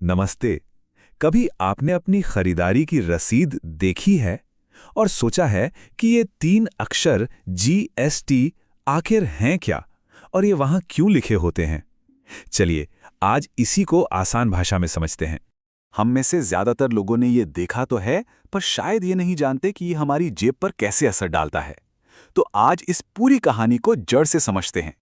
नमस्ते। कभी आपने अपनी खरीदारी की रसीद देखी है और सोचा है कि ये 3 अक्षर जीएसटी आखिर हैं क्या और ये वहां क्यों लिखे होते हैं? चलिए, आज इसी को आसान भाषा में समझते हैं। हम में से ज्यादातर लोगों ने ये देखा तो है, पर शायद ये नहीं जानते कि ये हमारी जेब पर कैसे असर डालता है। तो आज इस पूरी कहानी को जड़ से समझते हैं।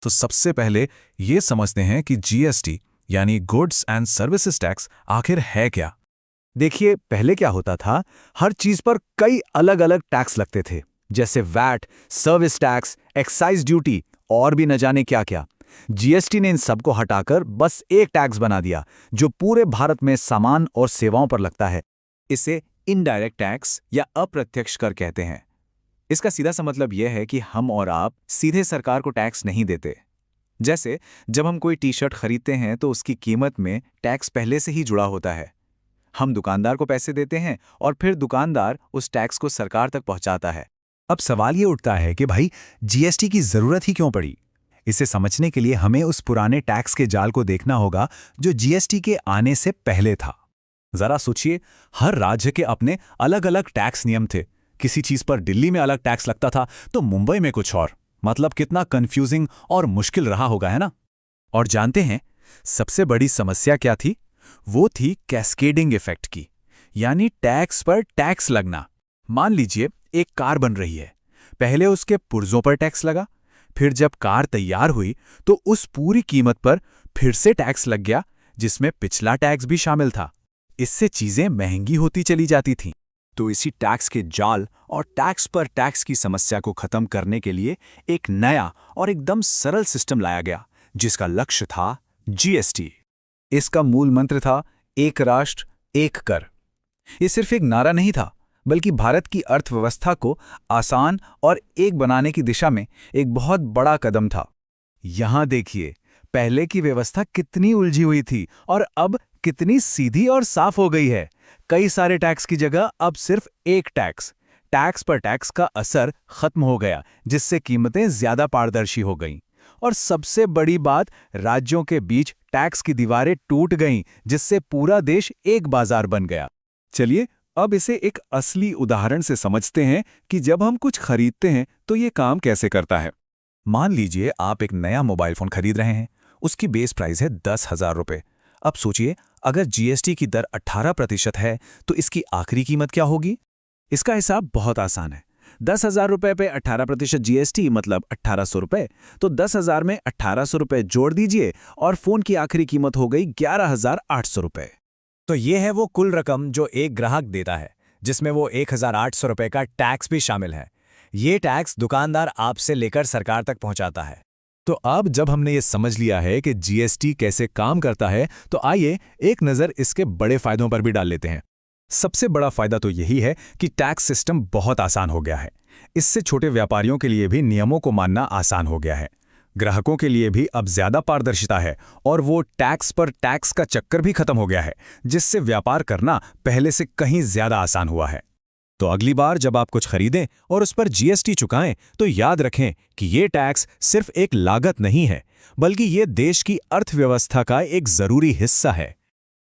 तो सबसे पहले ये समझते हैं कि जीएसटी यानी गुड्स एंड सर्विसेज टैक्स आखिर है क्या। देखिए, पहले क्या होता था, हर चीज पर कई अलग अलग टैक्स लगते थे, जैसे VAT, service tax, excise duty और भी न जाने क्या क्या। जीएसटी ने इन सबको हटाकर बस एक टैक्स बना दिया, जो पूरे भारत में सामान और सेवाओं पर लगता है। इसे इनडायरेक्ट टैक्स या अप्रत्यक्ष कर कहते हैं। इसका सीधा सा मतलब यह है कि हम और आप सीधे सरकार को टैक्स नहीं देते। जैसे जब हम कोई टी शर्ट खरीदते हैं तो उसकी कीमत में टैक्स पहले से ही जुड़ा होता है। हम दुकानदार को पैसे देते हैं और फिर दुकानदार उस टैक्स को सरकार तक पहुंचाता है। अब सवाल ये उठता है कि भाई, जीएसटी की जरूरत ही क्यों पड़ी? इसे समझने के लिए हमें उस पुराने टैक्स के जाल को देखना होगा जो जीएसटी के आने से पहले था। जरा सोचिए, हर राज्य के अपने अलग अलग टैक्स नियम थे। किसी चीज पर दिल्ली में अलग टैक्स लगता था तो मुंबई में कुछ और। मतलब कितना कंफ्यूजिंग और मुश्किल रहा होगा, है ना? और जानते हैं सबसे बड़ी समस्या क्या थी? वो थी कैस्केडिंग इफेक्ट की, यानी टैक्स पर टैक्स लगना। मान लीजिए एक कार बन रही है, पहले उसके पुर्जों पर टैक्स लगा, फिर जब कार तैयार हुई तो उस पूरी कीमत पर फिर से टैक्स लग गया, जिसमें पिछला टैक्स भी शामिल था। इससे चीजें महंगी होती चली जाती थीं। तो इसी टैक्स के जाल और टैक्स पर टैक्स की समस्या को खत्म करने के लिए एक नया और एकदम सरल सिस्टम लाया गया, जिसका लक्ष्य था जीएसटी। इसका मूल मंत्र था एक राष्ट्र एक कर। ये सिर्फ एक नारा नहीं था, बल्कि भारत की अर्थव्यवस्था को आसान और एक बनाने की दिशा में एक बहुत बड़ा कदम था। यहां देखिए, पहले की व्यवस्था कितनी उलझी हुई थी और अब कितनी सीधी और साफ हो गई है। कई सारे टैक्स की जगह अब सिर्फ एक टैक्स, टैक्स पर टैक्स का असर खत्म हो गया, जिससे कीमतें ज्यादा पारदर्शी हो गईं। और सबसे बड़ी बात, राज्यों के बीच टैक्स की दीवारें टूट गईं, जिससे पूरा देश एक बाजार बन गया। चलिए, अब इसे एक असली उदाहरण से समझते हैं कि जब हम कुछ खरीदते हैं तो ये काम कैसे करता है। मान लीजिए आप एक नया मोबाइल फोन खरीद रहे हैं। उसकी बेस प्राइस है 10,000 रुपये। अब सोचिए, अगर जीएसटी की दर 18% है तो इसकी आखिरी कीमत क्या होगी? इसका हिसाब बहुत आसान है। 10,000 रुपये पे 18% जीएसटी मतलब 1,800 रुपये। तो 10,000 में 1,800 रुपये जोड़ दीजिए और फोन की आखिरी कीमत हो गई 11,800 रुपये। तो ये है वो कुल रकम जो एक ग्राहक देता है, जिसमें वो 1,800 रुपये का टैक्स भी शामिल है। ये टैक्स दुकानदार आपसे लेकर सरकार तक पहुंचाता है। तो अब जब हमने ये समझ लिया है कि जीएसटी कैसे काम करता है, तो आइए एक नज़र इसके बड़े फायदों पर भी डाल लेते हैं। सबसे बड़ा फायदा तो यही है कि टैक्स सिस्टम बहुत आसान हो गया है। इससे छोटे व्यापारियों के लिए भी नियमों को मानना आसान हो गया है। ग्राहकों के लिए भी अब ज्यादा पारदर्शिता है और वो टैक्स पर टैक्स का चक्कर भी खत्म हो गया है, जिससे व्यापार करना पहले से कहीं ज्यादा आसान हुआ है। तो अगली बार जब आप कुछ खरीदें और उस पर जीएसटी चुकाएं, तो याद रखें कि ये टैक्स सिर्फ एक लागत नहीं है, बल्कि ये देश की अर्थव्यवस्था का एक जरूरी हिस्सा है।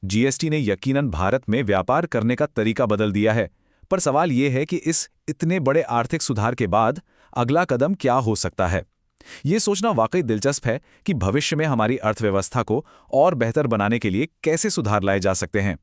जीएसटी ने यकीनन भारत में व्यापार करने का तरीका बदल दिया है, पर सवाल ये है कि इस इतने बड़े आर्थिक सुधार के बाद अगला कदम क्या हो सकता है। ये सोचना वाकई दिलचस्प है कि भविष्य में हमारी अर्थव्यवस्था को और बेहतर बनाने के लिए कैसे सुधार लाए जा सकते हैं।